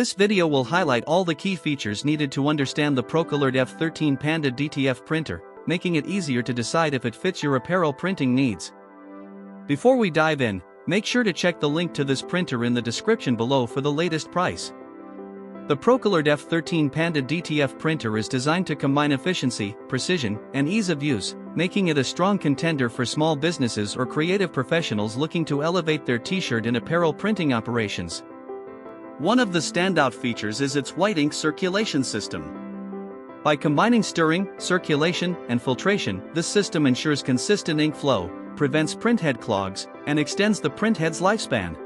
This video will highlight all the key features needed to understand the Procolored F13 Panda DTF printer, making it easier to decide if it fits your apparel printing needs. Before we dive in, make sure to check the link to this printer in the description below for the latest price. The Procolored F13 Panda DTF printer is designed to combine efficiency, precision, and ease of use, making it a strong contender for small businesses or creative professionals looking to elevate their t-shirt and apparel printing operations. One of the standout features is its white ink circulation system. By combining stirring, circulation, and filtration, this system ensures consistent ink flow, prevents printhead clogs, and extends the printhead's lifespan.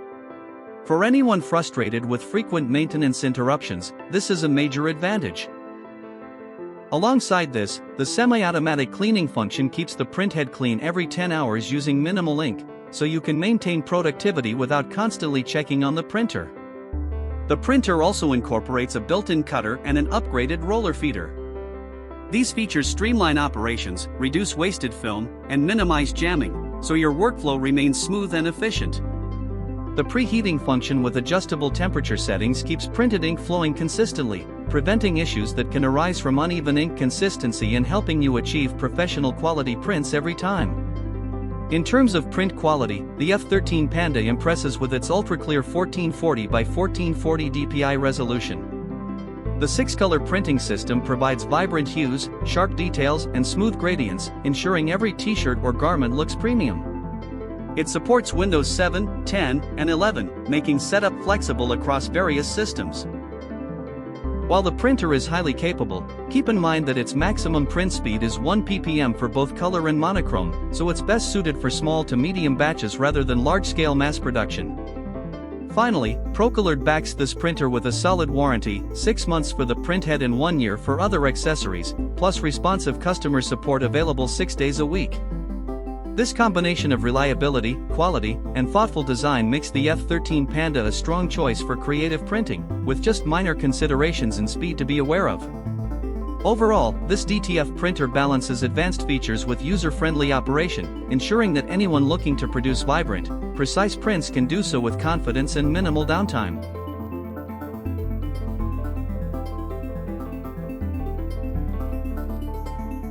For anyone frustrated with frequent maintenance interruptions, this is a major advantage. Alongside this, the semi-automatic cleaning function keeps the printhead clean every 10 hours using minimal ink, so you can maintain productivity without constantly checking on the printer. The printer also incorporates a built-in cutter and an upgraded roller feeder. These features streamline operations, reduce wasted film, and minimize jamming, so your workflow remains smooth and efficient. The preheating function with adjustable temperature settings keeps printed ink flowing consistently, preventing issues that can arise from uneven ink consistency and helping you achieve professional quality prints every time. In terms of print quality, the F13 Panda impresses with its ultra-clear 1440 by 1440 dpi resolution. The 6-color printing system provides vibrant hues, sharp details, and smooth gradients, ensuring every t-shirt or garment looks premium. It supports Windows 7, 10, and 11, making setup flexible across various systems. While the printer is highly capable, keep in mind that its maximum print speed is 1 ppm for both color and monochrome, so it's best suited for small to medium batches rather than large-scale mass production. Finally, Procolored backs this printer with a solid warranty, 6 months for the printhead and 1 year for other accessories, plus responsive customer support available 6 days a week. This combination of reliability, quality, and thoughtful design makes the F13 Panda a strong choice for creative printing, with just minor considerations and speed to be aware of. Overall, this DTF printer balances advanced features with user-friendly operation, ensuring that anyone looking to produce vibrant, precise prints can do so with confidence and minimal downtime.